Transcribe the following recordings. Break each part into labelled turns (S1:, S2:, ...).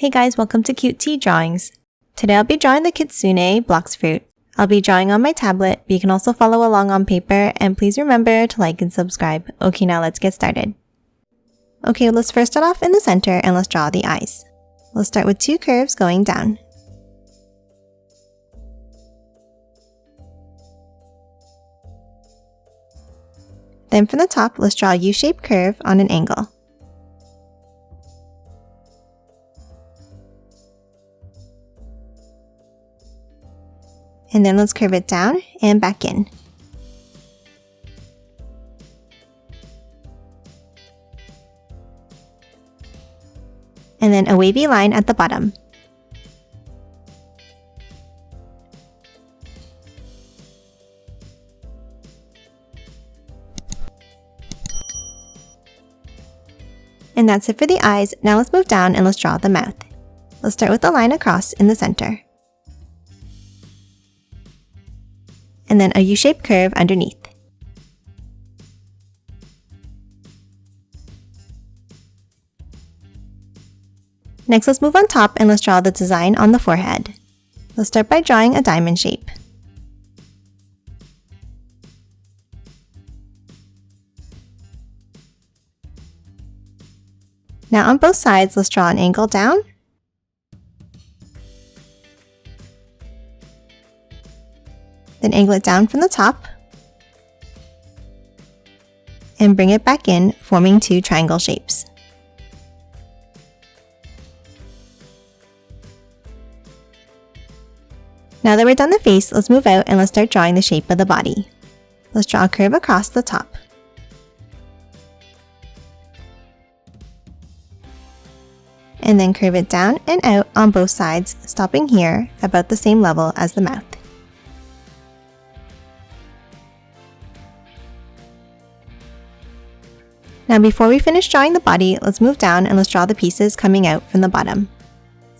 S1: Hey guys, welcome to Cute Tea Drawings. Today I'll be drawing the Kitsune Blox Fruit. I'll be drawing on my tablet, but you can also follow along on paper, and please remember to like and subscribe. Okay, now let's get started. Okay, let's first start off in the center and let's draw the eyes. Let's start with two curves going down. Then from the top, let's draw a U-shaped curve on an angle. And then let's curve it down and back in. And then a wavy line at the bottom. And that's it for the eyes. Now let's move down and let's draw the mouth. Let's start with a line across in the center. And then a U-shaped curve underneath. Next, let's move on top and let's draw the design on the forehead. Let's start by drawing a diamond shape. Now on both sides, let's draw an angle down. Then angle it down from the top. And bring it back in, forming two triangle shapes. Now that we're done the face, let's move out and let's start drawing the shape of the body. Let's draw a curve across the top. And then curve it down and out on both sides, stopping here about the same level as the mouth. Now before we finish drawing the body, let's move down and let's draw the pieces coming out from the bottom.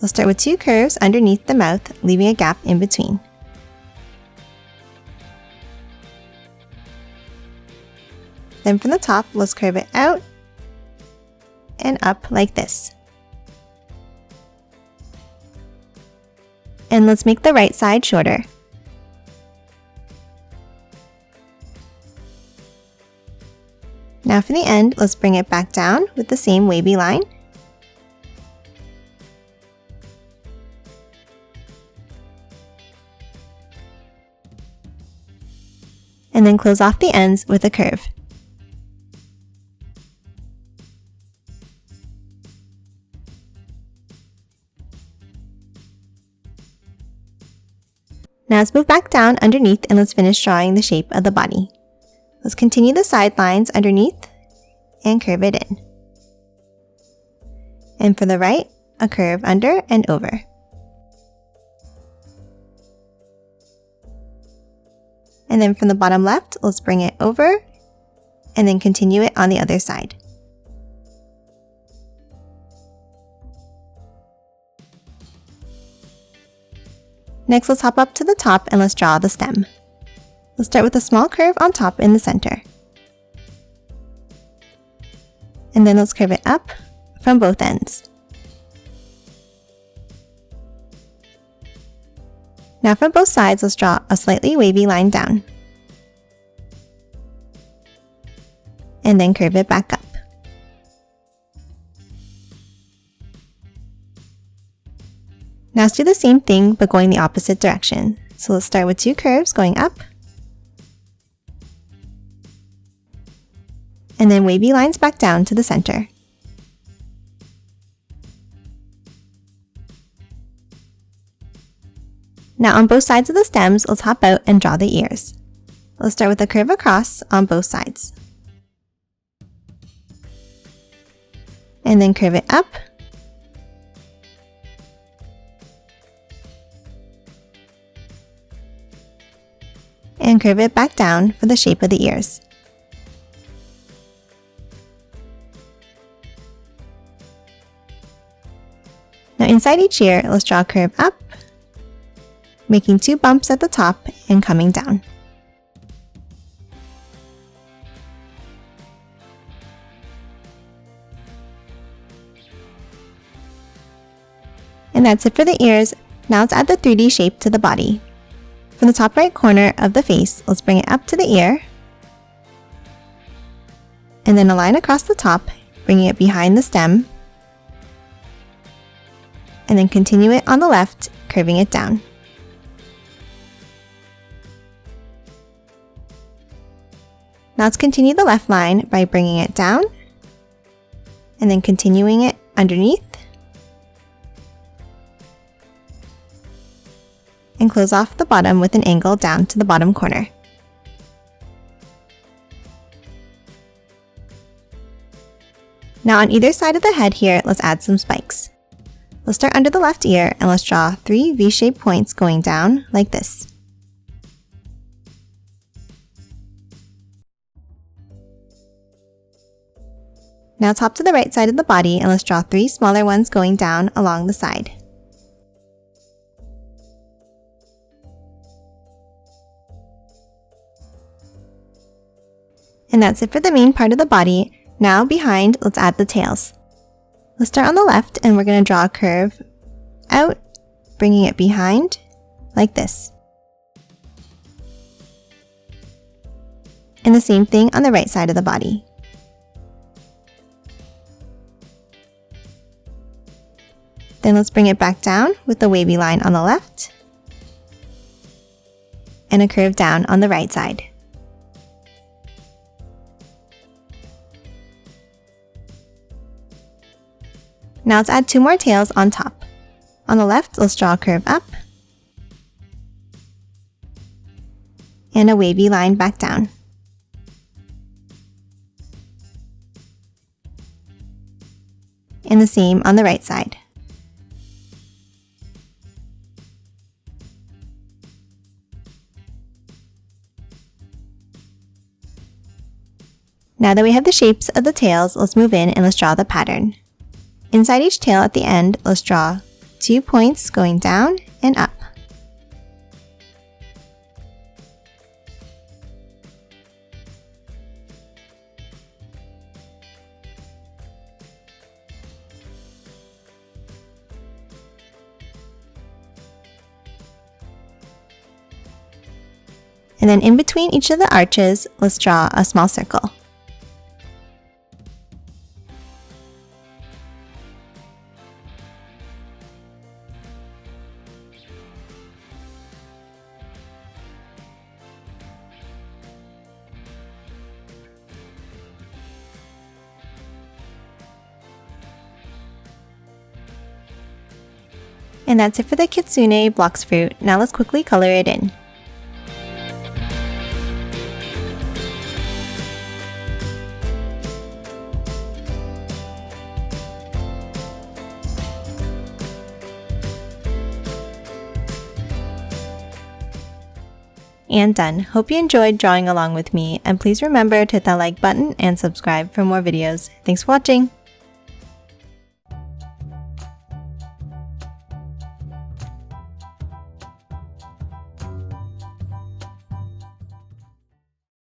S1: Let's start with two curves underneath the mouth, leaving a gap in between. Then from the top, let's curve it out and up like this. And let's make the right side shorter. Now for the end, let's bring it back down with the same wavy line. And then close off the ends with a curve. Now let's move back down underneath and let's finish drawing the shape of the body. Let's continue the side lines underneath and curve it in. And for the right, a curve under and over. And then from the bottom left, let's bring it over and then continue it on the other side. Next, let's hop up to the top and let's draw the stem. Let's start with a small curve on top in the center. And then let's curve it up from both ends. Now from both sides, let's draw a slightly wavy line down. And then curve it back up. Now let's do the same thing, but going the opposite direction. So let's start with two curves going up. And then wavy lines back down to the center. Now on both sides of the stems, let's hop out and draw the ears. Let's start with a curve across on both sides. And then curve it up. And curve it back down for the shape of the ears. Now inside each ear, let's draw a curve up, making two bumps at the top and coming down. And that's it for the ears. Now let's add the 3D shape to the body. From the top right corner of the face, let's bring it up to the ear. And then a line across the top, bringing it behind the stem. And then continue it on the left, curving it down. Now let's continue the left line by bringing it down and then continuing it underneath and close off the bottom with an angle down to the bottom corner. Now on either side of the head here, let's add some spikes. Let's start under the left ear and let's draw 3 V-shaped points going down like this. Now top to the right side of the body and let's draw 3 smaller ones going down along the side. And that's it for the main part of the body. Now behind, let's add the tails. Let's start on the left and we're going to draw a curve out, bringing it behind like this. And the same thing on the right side of the body. Then let's bring it back down with the wavy line on the left and a curve down on the right side. Now let's add 2 more tails on top. On the left, let's draw a curve up and a wavy line back down. And the same on the right side. Now that we have the shapes of the tails, let's move in and let's draw the pattern. Inside each tail at the end, let's draw 2 points going down and up. And then in between each of the arches, let's draw a small circle. And that's it for the Kitsune Blox Fruit. Now let's quickly color it in. And done. Hope you enjoyed drawing along with me, and please remember to hit that like button and subscribe for more videos. Thanks for watching!